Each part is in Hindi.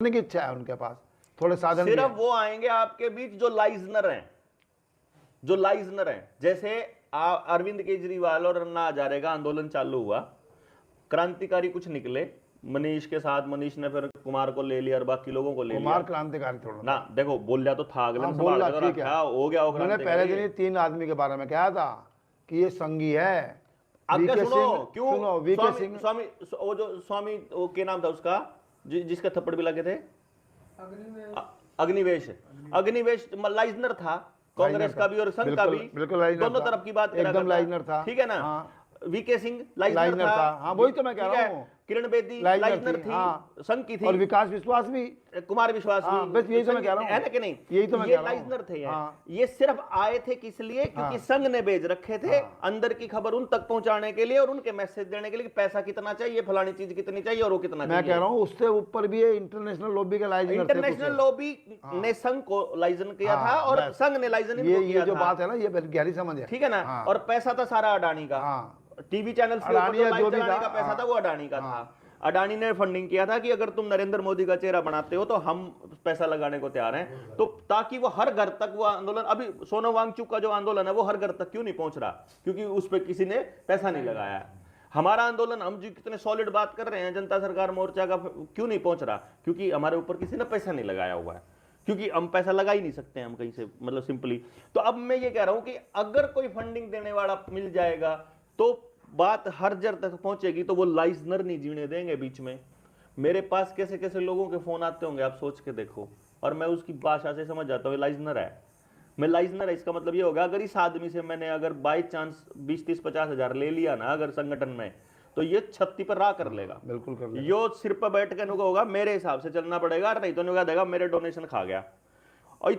की इच्छा है उनके पास, थोड़े साधन सिर्फ वो आएंगे आपके बीच जो लाइजनर हैं, जो लाइजनर हैं। जैसे अरविंद केजरीवाल और अन्ना हजारे का आंदोलन चालू हुआ, क्रांतिकारी कुछ निकले, मनीष के साथ, मनीष ने फिर कुमार को ले लिया और बाकी लोगों को ले लिया। कुमार क्रांतिकारी थोड़ा ना देखो, बोल लिया तो था, अगले में संभाल के तो ठीक है, रखा, हो गया वो मैंने पहले दिन ही 3 आदमी के बारे में कहा था कि ये संगी है। आगे सुनो, क्यों सुनो, वीके सिंह, स्वामी, वो जो स्वामी, वो क्या नाम था उसका, जिसका थप्पड़ भी लगे थे, अग्निवेश। अग्निवेश लाइजनर था, कांग्रेस का भी और संघ का भी, दोनों तरफ की बात करा, एकदम लाइजनर था, ठीक है ना। वीके सिंह लाइजनर था, हाँ वही तो मैं कह रहा हूँ। किरण बेदी लाइजनर थी, संघ की थी, और विकास विश्वास भी, कुमार विश्वास भी, बस यही तो मैं कह रहा हूँ, है ना कि नहीं, यही तो मैं ये लाइजनर थे। ये सिर्फ आए थे किस लिए, क्योंकि संघ ने भेज रखे थे अंदर की खबर उन तक पहुंचाने के लिए और उनके मैसेज देने के लिए कि पैसा कितना चाहिए, फलानी चीज कितनी चाहिए और वो कितना चाहिए। मैं कह रहा हूँ उससे ऊपर भी इंटरनेशनल लॉबी का लाइजनर, इंटरनेशनल लॉबी ने संघ को लाइजन किया था और संघ ने लाइजन इनको किया था। ये जो बात है ना, ये गहरी समझ है, ठीक है ना। और पैसा था सारा अडानी का, टीवी चैनल का पैसा था वो अडानी का था। अडानी ने फंडिंग किया था कि अगर तुम नरेंद्र मोदी का चेहरा बनाते हो तो हम पैसा लगाने को तैयार हैं, तो ताकि वो हर घर तक वो आंदोलन, अभी सोनम वांगचुक का जो आंदोलन है वो हर घर तक क्यों नहीं पहुंच रहा, क्योंकि उस पर किसी ने पैसा नहीं लगाया। हमारा आंदोलन, हम जो कितने सॉलिड बात कर रहे हैं, जनता सरकार मोर्चा का क्यों नहीं पहुंच रहा, क्योंकि हमारे ऊपर किसी ने पैसा नहीं लगाया हुआ है, क्योंकि हम पैसा लगा ही नहीं सकते हम कहीं से, मतलब सिंपली। तो अब मैं ये कह रहा हूं कि अगर कोई फंडिंग देने वाला मिल जाएगा तो बात हर जर तक पहुंचेगी, तो वो लाइजनर नहीं जीने देंगे बीच में। मेरे पास कैसे कैसे लोगों के फोन आते होंगे, आप सोच के देखो, और मैं उसकी भाषा से समझ जाता हूँ लाइजनर है, मैं लाइजनर है। इसका मतलब ये होगा, अगर इस आदमी से मैंने अगर बाई चांस 20, 30, 50 हजार ले लिया ना अगर संगठन में, तो ये छत्ती पर राह कर लेगा, बिल्कुल कर लेगा। यो सिर पर बैठ के होगा मेरे हिसाब से चलना पड़ेगा, नहीं तो नहीं देगा मेरे डोनेशन खा गया। और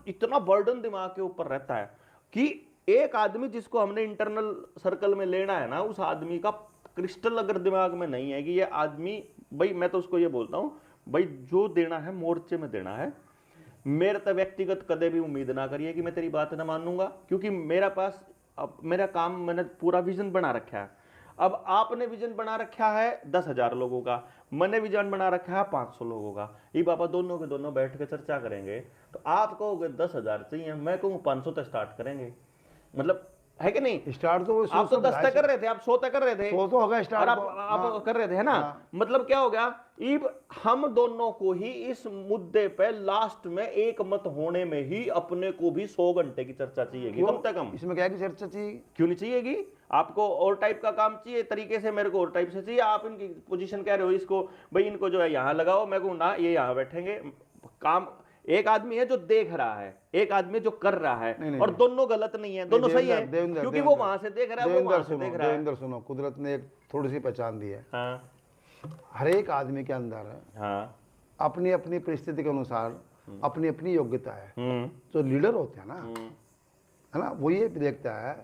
इतना बर्डन दिमाग के ऊपर रहता है कि एक आदमी जिसको हमने इंटरनल सर्कल में लेना है ना, उस आदमी का क्रिस्टल अगर दिमाग में नहीं है कि ये आदमी, भाई मैं तो उसको ये बोलता हूं, भाई जो देना है मोर्चे में देना है, मेरे तो व्यक्तिगत कदे भी उम्मीद ना करिए कि मैं तेरी बात ना मानूंगा, क्योंकि मेरा पास अब मेरा काम, मैंने पूरा विजन बना रखा है। अब आपने विजन बना रखा है 10,000 लोगों का, मैंने विजन बना रखा है 500 लोगों का, ये पापा दोनों के दोनों बैठ के चर्चा करेंगे, तो आप कहोगे 10,000 चाहिए, मैं कहूँ 500 तक स्टार्ट करेंगे, मतलब है कि नहीं। स्टार्ट तो आप तो 10 तक कर रहे थे, आप 100 तक कर रहे थे, 100 तो होगा स्टार्ट, आप कर रहे थे, है ना। मतलब क्या हो गया, इब हम दोनों को ही इस मुद्दे पे लास्ट में एक मत होने में ही अपने को भी 100 घंटे की चर्चा चाहिएगी कम से कम। इसमें क्या की चर्चा चाहिए, क्यों नहीं चाहिएगी, आपको और टाइप का काम चाहिए तरीके से, मेरे को और टाइप से चाहिए। आप इनकी पोजीशन कह रहे हो, इसको भाई इनको जो है यहाँ लगाओ, मैं कहूँ ना ये यहाँ बैठेंगे। काम एक आदमी है जो देख रहा है, एक आदमी जो कर रहा है, नहीं, और दोनों गलत नहीं है, दोनों सही है, क्योंकि वो वहां से देख रहा है, वो वहां से देख रहा है। देवेंद्र सुनो, कुदरत ने एक थोड़ी सी पहचान दी है, हर एक आदमी के अंदर अपनी अपनी परिस्थिति के अनुसार अपनी अपनी योग्यता है। जो लीडर होते हैं ना, है ना, वो ये देखता है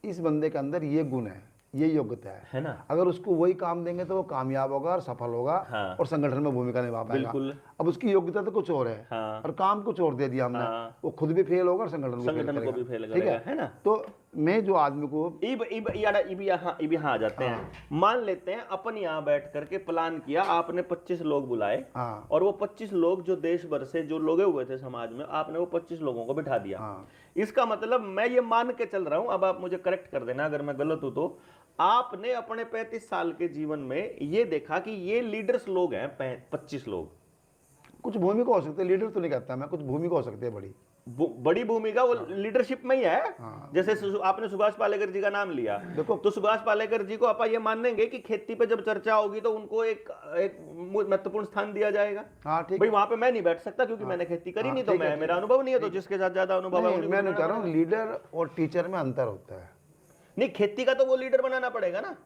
इस बंदे के अंदर ये गुण है, ये योग्यता है ना, अगर उसको वही काम देंगे तो वो कामयाब होगा और सफल होगा, और संगठन में भूमिका निभा पाएगा। अब उसकी योग्यता तो कुछ और है, और काम कुछ और दे दिया हमने, वो खुद भी फेल होगा और संगठन को भी फेल करेगा, ठीक है ना। तो मैं जो आदमी को यहाँ आ जाते हैं, मान लेते हैं अपन यहाँ बैठ करके प्लान किया, आपने 25 लोग बुलाए, और वो 25 लोग जो देश भर से जो लोगे हुए थे समाज में, आपने वो 25 लोगों को बिठा दिया। इसका मतलब मैं ये मान के चल रहा हूं, अब आप मुझे करेक्ट कर देना अगर मैं गलत हूं, तो आपने अपने 35 साल के जीवन में ये देखा कि ये लीडर्स लोग हैं 25 लोग, कुछ भूमिका हो सकती है, लीडर तो नहीं कहता मैं, कुछ भूमिका हो सकती है बड़ी भूमिका वो लीडरशिप में ही है। जैसे आपने सुभाष पालेकर जी का नाम लिया, देखो तो सुभाष पालेकर जी को आप ये मानेंगे कि खेती पे जब चर्चा होगी तो उनको एक महत्वपूर्ण स्थान दिया जाएगा। भाई वहां पे मैं नहीं बैठ सकता क्योंकि मैंने खेती करी नहीं, तो मैं, मेरा अनुभव नहीं है, तो जिसके साथ ज्यादा अनुभव है। मैं नहीं कह रहा हूँ, लीडर और टीचर में अंतर होता है। नहीं, खेती का तो वो लीडर बनाना पड़ेगा ना,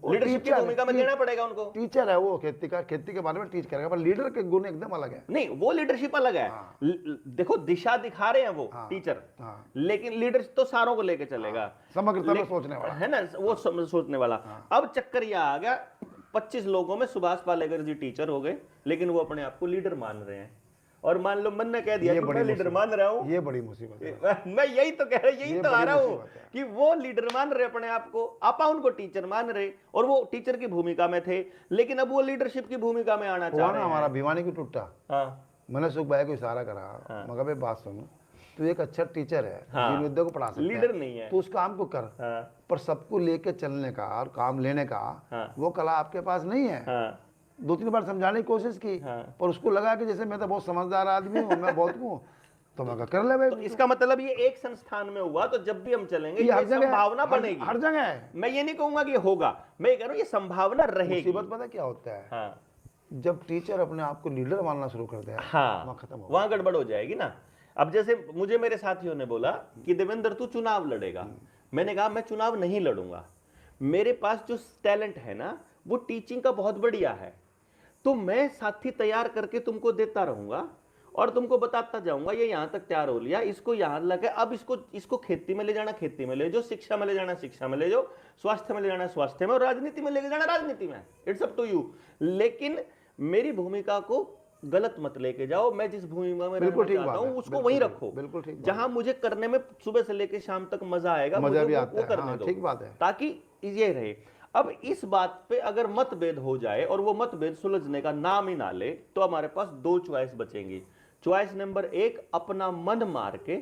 लीडरशिप की भूमिका में देना पड़ेगा उनको। टीचर है वो, खेती के बारे में टीच करेगा, पर लीडर के गुण एकदम अलग है। नहीं, वो लीडरशिप अलग है। देखो दिशा दिखा रहे हैं वो टीचर, लेकिन लीडर तो सारों को लेके चलेगा, समग्रता में सोचने वाला है ना, वो सोचने वाला। अब चक्कर यह आ गया, 25 लोगों में सुभाष पालेकर जी टीचर हो गए, लेकिन वो अपने आप को लीडर मान रहे हैं, और मान लो मन ने कह दिया कि मैं लीडर मान रहा हूँ, ये बड़ी मुसीबत है। मैं यही तो कह रहा, यही तो आ रहा हूँ कि वो लीडर मान रहे अपने आप को, आपा उनको टीचर मान रहे, और वो टीचर की भूमिका में थे, लेकिन अब वो लीडरशिप की भूमिका में आना चाह रहे हैं। हमारा भिवानी की टूटा, मैंने सुख भाई को इशारा करा, मगर भाई बात सुनो, तू एक अच्छा टीचर है, दीन विद्या को पढ़ा सकता है, लीडर नहीं है, तू उस काम को कर, पर सबको लेके चलने का और काम लेने का वो कला आपके पास नहीं है। 2-3 बार समझाने की कोशिश की, पर उसको लगा कि जैसे मैं तो बहुत समझदार आदमी हूँ, मैं बहुत हूँ, तो मैं कर ले भाई। तो इसका मतलब ये एक संस्थान में हुआ, तो जब भी हम चलेंगे ये संभावना बनेगी, हर जगह है। मैं ये नहीं कहूंगा कि होगा, मैं कह रहा हूँ ये संभावना रहेगी। मुसीबत पता क्या होता है, जब टीचर अपने आप को लीडर मानना शुरू करते हैं, वहाँ खत्म हो, वहां गड़बड़ हो जाएगी ना। अब जैसे मुझे मेरे साथियों ने बोला कि देवेंद्र तू चुनाव लड़ेगा, मैंने कहा मैं चुनाव नहीं लड़ूंगा, मेरे पास जो टैलेंट है ना वो टीचिंग का बहुत बढ़िया है, तो मैं साथी तैयार करके तुमको देता रहूंगा और तुमको बताता जाऊंगा ये यहां तक तैयार हो लिया, इसको यहां लगे, अब इसको खेती में ले जाना खेती में ले जाओ, शिक्षा में ले जाना शिक्षा में ले जाओ, स्वास्थ्य में ले जाना स्वास्थ्य में, और राजनीति में लेके जाना राजनीति में, इट्स अप टू यू। लेकिन मेरी भूमिका को गलत मत लेके जाओ, मैं जिस भूमिका में रहना चाहता हूं उसको वहीं रखो, बिल्कुल ठीक, जहां मुझे करने में सुबह से लेके शाम तक मजा आएगा, मजा भी वो करने दो, ठीक बात है, ताकि ये रहे। अब इस बात पे अगर मतभेद हो जाए और वो मतभेद सुलझने का नाम ही ना ले, तो हमारे पास 2 चॉइस बचेंगी। चॉइस नंबर 1, अपना मन मार के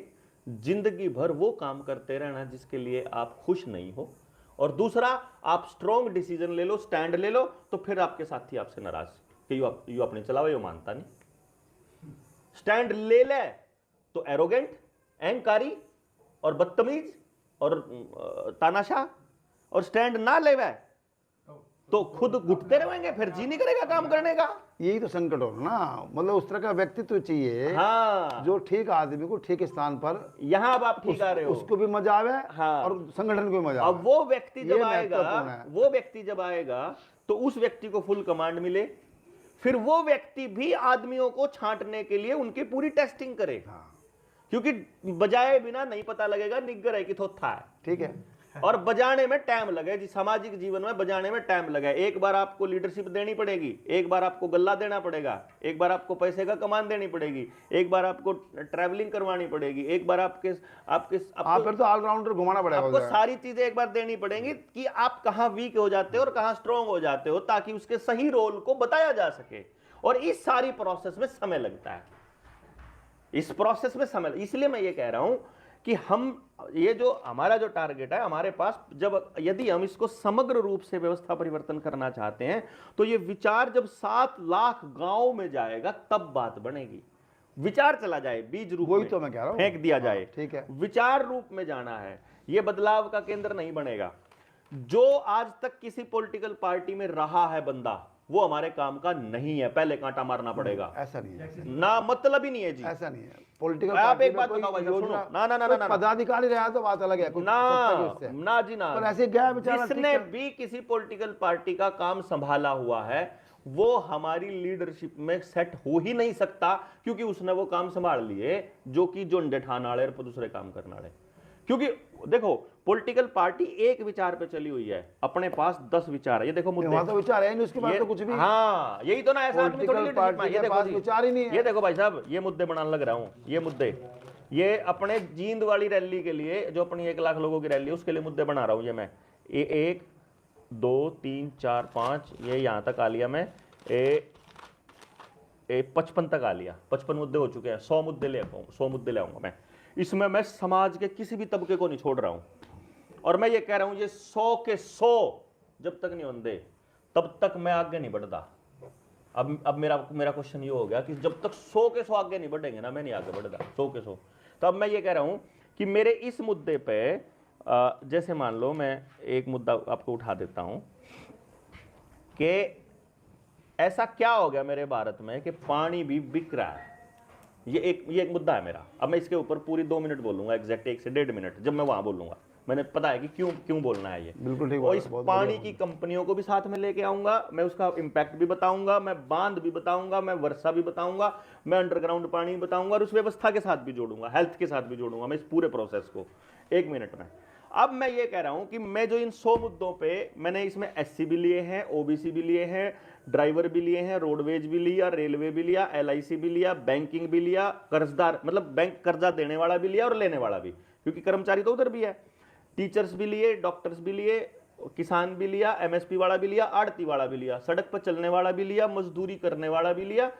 जिंदगी भर वो काम करते रहना जिसके लिए आप खुश नहीं हो, और दूसरा आप स्ट्रॉन्ग डिसीजन ले लो, स्टैंड ले लो, तो फिर आपके साथी आपसे नाराज कि यू अपने चलावे, यो मानता नहीं। स्टैंड ले ले तो एरोगेंट, अहंकारी और बदतमीज और तानाशाह, और स्टैंड ना ले तो खुद घुटते रहेंगे, फिर जी नहीं करेगा काम करने का। यही तो संकट हो ना, मतलब उस तरह का व्यक्तित्व चाहिए, जो ठीक आदमी को ठीक स्थान पर, यहाँ अब आप ठीक आ रहे हो, उसको भी मजा आवे, और संगठन को भी मजा आवे। अब वो व्यक्ति जब आएगा तो उस व्यक्ति को फुल कमांड मिले, फिर वो व्यक्ति भी आदमियों को छांटने के लिए उनकी पूरी टेस्टिंग करे, क्योंकि बजाए बिना नहीं पता लगेगा निग्गर है कि थोथा है, ठीक है, और बजाने में टाइम लगे जी, सामाजिक जीवन में बजाने में टाइम लगे। एक बार आपको लीडरशिप देनी पड़ेगी, एक बार आपको गल्ला देना पड़ेगा, एक बार आपको पैसे का कमान देनी पड़ेगी, एक बार आपको ट्रैवलिंग करवानी पड़ेगी, एक बार आपके फिर तो ऑलराउंडर घुमाना पड़ेगा, आपको सारी चीजें एक बार देनी पड़ेंगी कि आप कहां वीक हो जाते हो और कहां स्ट्रांग हो जाते हो, ताकि उसके सही रोल को बताया जा सके। और इस सारी प्रोसेस में समय लगता है, इस प्रोसेस में समय, इसलिए मैं ये कह रहा हूं कि हम ये जो हमारा जो टारगेट है हमारे पास, जब यदि हम इसको समग्र रूप से व्यवस्था परिवर्तन करना चाहते हैं, तो ये विचार जब 7 लाख गांव में जाएगा तब बात बनेगी। विचार चला जाए बीज रूप में, तो मैं कह रहा हूं, फेंक दिया जाए, ठीक है, विचार रूप में जाना है, ये बदलाव का केंद्र नहीं बनेगा। जो आज तक किसी पॉलिटिकल पार्टी में रहा है बंदा, वो हमारे काम का नहीं है, पहले कांटा मारना पड़ेगा। ऐसा नहीं है ना, मतलब ही नहीं है जी, ऐसा नहीं है। पॉलिटिकल आप एक बात बताओ भाई, सुनो, ना पदाधिकारी रहा तो बात अलग है, ना जी ना, पर ऐसे गया बेचारा, जिसने भी किसी पॉलिटिकल पार्टी का काम संभाला हुआ है वो हमारी लीडरशिप में सेट हो ही नहीं सकता, क्योंकि उसने वो काम संभाल लिए जो कि जोंडे ठाना वाले और दूसरे काम करने वाले। क्योंकि देखो पॉलिटिकल पार्टी एक विचार पे चली हुई है, अपने पास 10 विचार है, ये देखो मुद्दे, तो विचार है नहीं, उसके बाद तो कुछ भी, हाँ यही तो ना, ऐसा आदमी थोड़ी लीडरशिप में, ये देखो विचार ही नहीं है। ये देखो भाई साहब, ये मुद्दे बनाने लग रहा हूं, ये मुद्दे, ये अपने जींद वाली रैली के लिए, जो अपनी 1 लाख लोगों की रैली, उसके लिए मुद्दे बना रहा हूं। ये मैं 1 2 3 4 5 ये यहां तक आ लिया, मैं 55 तक आ लिया, 55 मुद्दे हो चुके हैं, 100 मुद्दे ले आऊंगा, 100 मुद्दे ले आऊंगा मैं। इसमें मैं समाज के किसी भी तबके को नहीं छोड़ रहा हूं, और मैं ये कह रहा हूं ये 100 के 100 जब तक नहीं होंगे तब तक मैं आगे नहीं बढ़ता। अब मेरा क्वेश्चन ये हो गया कि जब तक 100 के 100 आगे नहीं बढ़ेंगे ना, मैं नहीं आगे बढ़ता 100 के 100। तो अब मैं ये कह रहा हूं कि मेरे इस मुद्दे पे, जैसे मान लो मैं एक मुद्दा आपको उठा देता हूं कि ऐसा क्या हो गया मेरे भारत में कि पानी भी बिक रहा है। ये एक मुद्दा है मेरा। अब मैं इसके ऊपर पूरी 2 मिनट बोलूंगा, एग्जैक्ट 1 से 1.5 मिनट, जब मैं वहां बोलूंगा। मैंने पता है कि क्यों बोलना है ये, बिल्कुल ठीक। और इस पानी की कंपनियों को भी साथ में लेके आऊंगा, मैं उसका इंपैक्ट भी बताऊंगा, मैं बांध भी बताऊंगा, मैं वर्षा भी बताऊंगा, मैं अंडरग्राउंड पानी भी बताऊंगा, और उस व्यवस्था के साथ भी जोड़ूंगा, हेल्थ के साथ भी जोड़ूंगा मैं इस पूरे प्रोसेस को 1 मिनट में। अब मैं ये कह रहा हूं कि मैं जो इन 100 मुद्दों पे, मैंने इसमें SC भी लिए हैं, OBC भी लिए हैं, ड्राइवर भी लिए हैं, रोडवेज भी लिया, रेलवे भी लिया, LIC भी लिया, बैंकिंग भी लिया, कर्जदार मतलब बैंक कर्जा देने वाला भी लिया और लेने वाला भी, क्योंकि कर्मचारी तो उधर भी है। टीचर्स भी लिए, डॉक्टर्स भी लिए, किसान भी लिया, MSP वाला भी लिया, आड़ती वाला भी लिया, सड़क पर चलने वाला भी लिया, मजदूरी करने वाला भी लिया,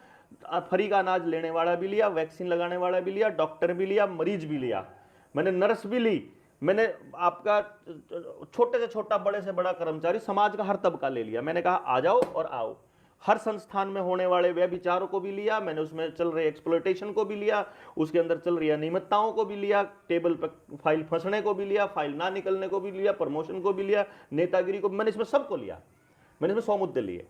फ्री का अनाज लेने वाला भी लिया, वैक्सीन लगाने वाला भी लिया, डॉक्टर भी लिया, मरीज भी लिया, मैंने नर्स भी ली, मैंने आपका छोटे से छोटा बड़े से बड़ा कर्मचारी, समाज का हर तबका ले लिया। मैंने कहा आ जाओ और आओ। हर संस्थान में होने वाले व्यभिचारों को भी लिया मैंने, उसमें चल रहे एक्सप्लॉयटेशन को भी लिया, उसके अंदर चल रही अनियमितताओं को भी लिया, टेबल पर फाइल फंसने को भी लिया, फाइल ना निकलने को भी लिया, प्रमोशन को भी लिया, नेतागिरी को, मैंने इसमें सबको लिया। मैंने इसमें 100 मुद्दे लिए।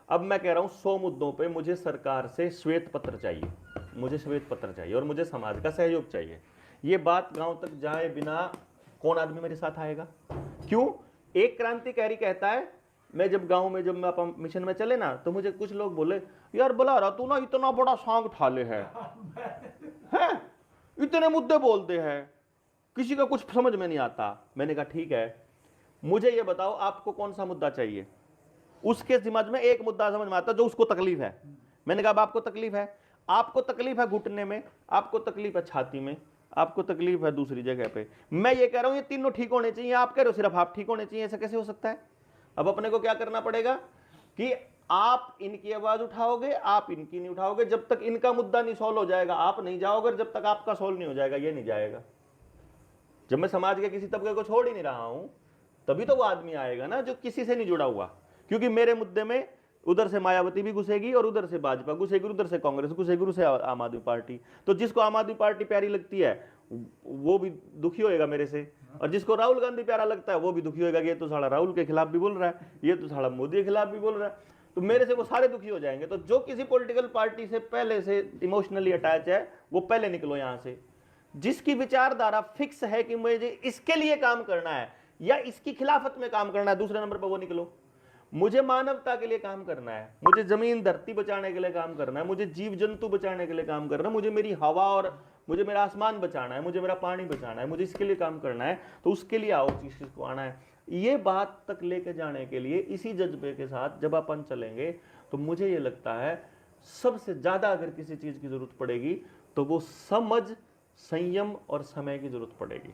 अब मैं कह रहा हूं 100 मुद्दों पे मुझे सरकार से श्वेत पत्र चाहिए, मुझे श्वेत पत्र चाहिए और मुझे समाज का सहयोग चाहिए। ये बात गांव तक जाए बिना कौन आदमी मेरे साथ आएगा? क्यों? एक क्रांतिकारी कहता है, मैं जब गांव में जब मैं आप मिशन में चले ना, तो मुझे कुछ लोग बोले यार बला रहा तू ना इतना बड़ा सांग ठाले है इतने मुद्दे बोलते हैं, किसी का कुछ समझ में नहीं आता। मैंने कहा ठीक है, मुझे ये बताओ आपको कौन सा मुद्दा चाहिए? उसके दिमाग में एक मुद्दा समझ में आता जो उसको तकलीफ है। मैंने कहा अब आपको तकलीफ है, आपको तकलीफ है घुटने में, आपको तकलीफ है छाती में, आपको तकलीफ है दूसरी जगह पे। मैं ये कह रहा हूं ये तीनों ठीक होने चाहिए, आप कह रहे हो सिर्फ आप ठीक होने चाहिए, ऐसा कैसे हो सकता है? अब अपने को क्या करना पड़ेगा कि आप इनकी आवाज उठाओगे, आप इनकी नहीं उठाओगे। जब तक इनका मुद्दा नहीं सॉल्व हो जाएगा आप नहीं जाओगे, जब तक आपका सॉल्व नहीं हो जाएगा ये नहीं जाएगा। जब मैं समाज के किसी तबके को छोड़ ही नहीं रहा हूं, तभी तो वो आदमी आएगा ना जो किसी से नहीं जुड़ा हुआ। क्योंकि मेरे मुद्दे में उधर से मायावती भी घुसेगी और उधर से भाजपा घुसेगी, उधर से कांग्रेस घुसेगी, उधर से आम आदमी पार्टी। तो जिसको आम आदमी पार्टी प्यारी लगती है वो भी दुखी होएगा मेरे से, और जिसको राहुल गांधी प्यारा लगता है वो भी दुखी होएगा कि ये तो साला राहुल के खिलाफ भी बोल रहा है, ये तो साला मोदी के खिलाफ भी बोल रहा है। तो मेरे से वो सारे दुखी हो जाएंगे। तो जो किसी पॉलिटिकल पार्टी से पहले से इमोशनली अटैच है वो पहले निकलो यहां से। जिसकी विचारधारा फिक्स है कि मुझे इसके लिए काम करना है या इसकी खिलाफत में काम करना है, दूसरे नंबर पर वो निकलो। मुझे मानवता के लिए काम करना है, मुझे जमीन धरती बचाने के लिए काम करना है, मुझे जीव जंतु बचाने के लिए काम करना है, मुझे मेरी हवा और मुझे मेरा आसमान बचाना है, मुझे मेरा पानी बचाना है, मुझे इसके लिए काम करना है। तो उसके लिए आओ, चीज को आना है। ये बात तक लेके जाने के लिए इसी जज्बे के साथ जब अपन चलेंगे तो मुझे ये लगता है सबसे ज्यादा अगर किसी चीज की जरूरत पड़ेगी तो वो समझ, संयम और समय की जरूरत पड़ेगी।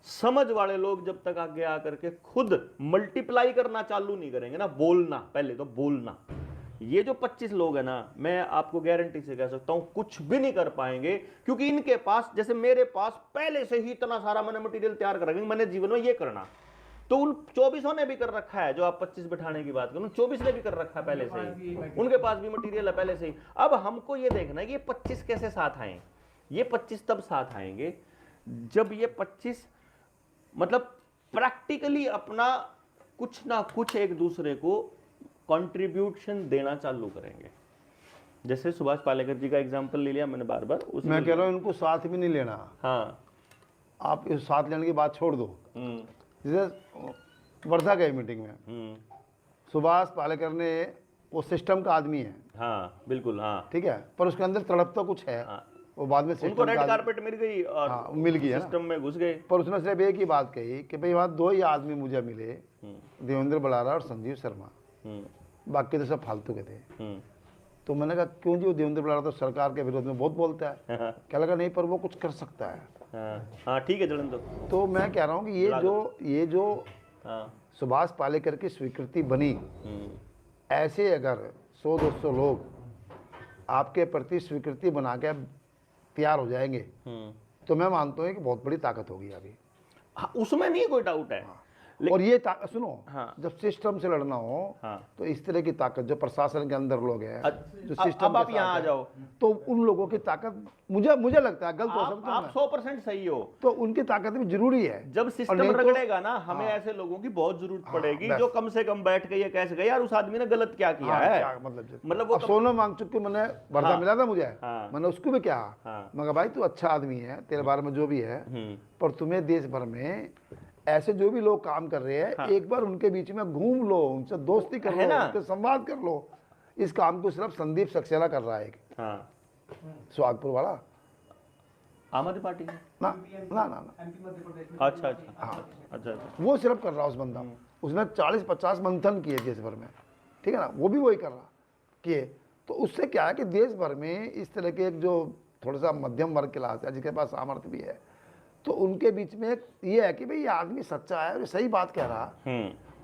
समझ वाले लोग जब तक आगे आकर के खुद मल्टीप्लाई करना चालू नहीं करेंगे ना, बोलना, पहले तो बोलना। ये जो 25 लोग हैं ना, मैं आपको गारंटी से कह सकता हूं कुछ भी नहीं कर पाएंगे, क्योंकि इनके पास, जैसे मेरे पास पहले से ही इतना सारा मैंने मटेरियल तैयार कर रखा है, मैंने जीवन में ये करना। तो उन 24 ने भी कर रखा है, जो आप 25 बिठाने की बात करो, 24 ने भी कर रखा है पहले से ही, उनके पास भी मटेरियल है पहले से ही। अब हमको ये देखना है कि ये 25 कैसे साथ आए। ये 25 तब साथ आएंगे जब ये 25 मतलब प्रैक्टिकली अपना कुछ ना कुछ एक दूसरे को कंट्रीब्यूशन देना चालू करेंगे। जैसे सुभाष पालेकर जी का एग्जांपल ले लिया मैंने बार बार, मैं कह रहा हूं इनको साथ भी नहीं लेना। हाँ, आप इस साथ लेने की बात छोड़ दो। जैसे वर्धा गए मीटिंग में, सुभाष पालेकर ने, वो सिस्टम का आदमी है। हाँ बिल्कुल, हाँ ठीक है, पर उसके अंदर तड़प तो कुछ है। हाँ, वो बाद में उनको रेड कारपेट मिल गई और हाँ, मिल गई है, सिस्टम में घुस गए। पर उसने सिर्फ एक ही बात कही कि भाई वहाँ 2 ही आदमी मुझे मिले, देवेंद्र बलारा और संजीव शर्मा, बाकी तो सब फालतू के थे। तो मैंने कहा क्यों जी? वो देवेंद्र बलारा तो सरकार के विरोध में बहुत बोलता है। क्या लगा नहीं, पर वो कुछ कर सकता है। हाँ ठीक है जलन। तो मैं कह रहा हूँ कि ये जो सुभाष पालेकर की स्वीकृति बनी, ऐसे अगर 100-200 लोग आपके प्रति स्वीकृति बना के तैयार हो जाएंगे तो मैं मानता हूँ कि बहुत बड़ी ताकत होगी अभी। हाँ, उसमें नहीं कोई डाउट है। और ये सुनो, हाँ, जब सिस्टम से लड़ना हो, हाँ, तो इस तरह की ताकत जो प्रशासन के अंदर लोग हैं, जो सिस्टम, अब आप यहाँ आ जाओ, तो उन लोगों की ताकत मुझे लगता है, गलत हो सकता है, आप 100% सही हो, तो उनकी ताकत भी जरूरी है। जब सिस्टम रगड़ेगा ना, हमें ऐसे लोगों की बहुत जरूरत पड़ेगी जो कम से कम बैठ के ये कह सके यार उस आदमी ने गलत क्या किया है। मतलब वो सोना मांग चुके, मैंने वर्धा मिला था मुझे, मैंने उसको भी कहा, मगर भाई तू अच्छा आदमी है, तेरे बारे में जो भी है, पर तुम्हें देश भर में ऐसे जो भी लोग काम कर रहे हैं, हाँ, एक बार उनके बीच में घूम लो, उनसे दोस्ती कर लो, उनसे संवाद कर लो। इस काम को सिर्फ संदीप सक्सेना कर रहा है। हाँ, सुहागपुर वाला आम आदमी पार्टी ना ना ना ना, अच्छा अच्छा, हाँ, अच्छा, वो सिर्फ कर रहा है उस बंदा। उसने 40-50 मंथन किए देश भर में, ठीक है ना, वो भी वही कर रहा किए। तो उससे क्या है कि देश भर में इस तरह के एक जो थोड़ा सा मध्यम वर्ग क्लास है जिसके पास सामर्थ्य भी है, तो उनके बीच में ये है कि भाई ये आदमी सच्चा है, सही बात कह रहा।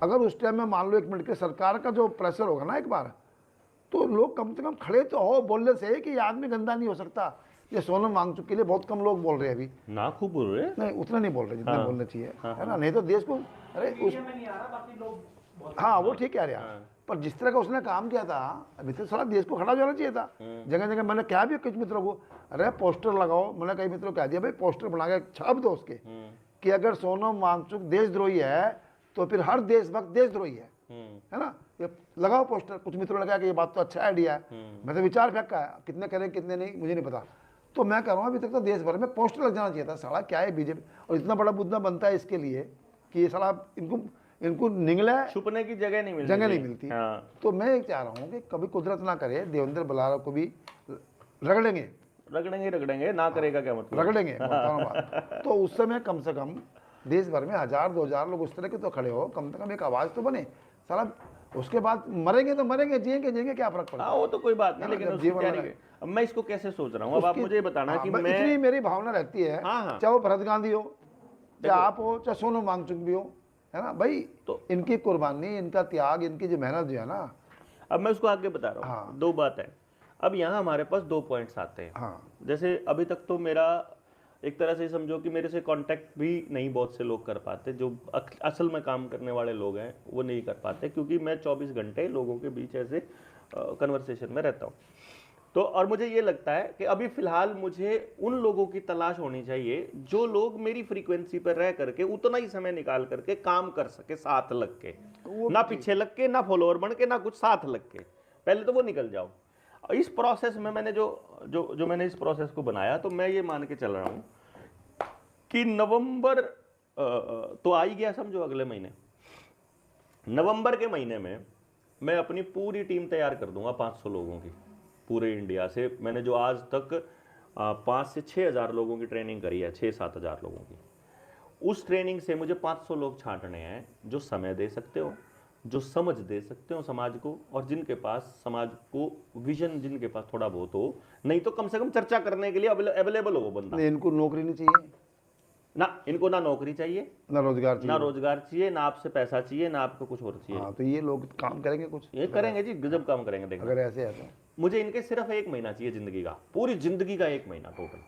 अगर उस टाइम में मान लो 1 मिनट के सरकार का जो प्रेशर होगा ना एक बार, तो लोग कम से कम खड़े तो हो बोलने से कि ये आदमी गंदा नहीं हो सकता। ये सोनम वांगचुक के लिए बहुत कम लोग बोल रहे हैं अभी, ना खूब बोल रहे, नहीं उतना नहीं बोल रहे जितना बोलना चाहिए, है ना। नहीं तो देश को, अरे उस हाँ वो ठीक कह रहे हैं, पर जिस तरह का उसने काम किया था अभी तो सारा देश को खड़ा हो जाना चाहिए था। जगह जगह मैंने क्या भी कुछ मित्रों को, अरे पोस्टर लगाओ, मैंने कई मित्रों को कह दिया भाई पोस्टर बना के छाप दो उसके कि अगर सोनम वांगचुक देशद्रोही है तो फिर हर देशभक्त देशद्रोही है ना। ये लगाओ पोस्टर। कुछ मित्रों ने कहा कि ये बात तो अच्छा आइडिया है, मैं तो विचार फेंका है, कितने करें कितने नहीं मुझे नहीं पता। तो मैं कह रहा हूँ अभी तक तो देश भर में पोस्टर लग जाना चाहिए था। साला क्या है बीजेपी, और इतना बड़ा मुद्दा बनता है इसके लिए कि ये साला इनको निगला छुपने की जगह नहीं मिलती। तो मैं एक चाह रहा हूँ कि कभी कुदरत ना करे देवेंद्र बलारा को भी रगड़ेंगे ना करेगा क्या मतलब, रगड़ेंगे बात। तो उस समय कम से कम देश भर में 1000-2000 लोग उस तरह के तो खड़े हो, कम से कम एक आवाज तो बने साला। उसके बाद मरेंगे तो मरेंगे, जिएंगे क्या फर्क पड़ता है। वो तो कोई बात नहीं, लेकिन उसकी तैयारी अब मैं इसको कैसे सोच रहा हूँ, अब आप मुझे बताना कि मैं इतनी मेरी भावना रहती है, चाहे वो भरत गांधी हो, चाहे आप हो, चाहे सोनम वांगचुक भी हो, है ना भाई। तो इनकी कुर्बानी, इनका त्याग, इनकी जो मेहनत जो है ना, अब मैं उसको आगे बता रहा हूँ। दो बात है, अब यहाँ हमारे पास 2 पॉइंट्स आते हैं। जैसे अभी तक तो मेरा एक तरह से समझो कि मेरे से कांटेक्ट भी नहीं बहुत से लोग कर पाते, जो असल में काम करने वाले लोग हैं वो नहीं कर पाते, क्योंकि मैं 24 घंटे लोगों के बीच ऐसे कन्वर्सेशन में रहता हूँ। तो और मुझे ये लगता है कि अभी फिलहाल मुझे उन लोगों की तलाश होनी चाहिए जो लोग मेरी फ्रीक्वेंसी पर रह करके उतना ही समय निकाल करके काम कर सके, साथ लग के, ना पीछे लग के, ना फॉलोअर बन के, ना कुछ, साथ लग के। पहले तो वो निकल जाओ। इस प्रोसेस में मैंने जो मैंने इस प्रोसेस को बनाया, तो मैं ये मान के चल रहा हूँ कि नवंबर तो आ ही गया समझो, अगले महीने नवंबर के महीने में मैं अपनी पूरी टीम तैयार कर दूंगा 500 लोगों की, पूरे इंडिया से। मैंने जो आज तक 5 से 6 हज़ार लोगों की ट्रेनिंग करी है, 6-7 हज़ार लोगों की, उस ट्रेनिंग से मुझे 500 लोग छांटने हैं जो समय दे सकते हो, जो समझ दे सकते हो समाज को, और जिनके पास समाज को विजन, जिनके पास थोड़ा बहुत हो, नहीं तो कम से कम चर्चा करने के लिए अवेलेबल हो वो बंदा। इनको नौकरी नहीं चाहिए ना, इनको ना नौकरी चाहिए, ना रोजगार चाहिए, ना आपसे पैसा चाहिए, ना आपको कुछ और चाहिए। तो ये लोग काम करेंगे, कुछ ये करेंगे जी, गजब काम करेंगे। देखो अगर ऐसे है तो मुझे इनके सिर्फ 1 महीना चाहिए जिंदगी का, पूरी जिंदगी का 1 महीना टोटल।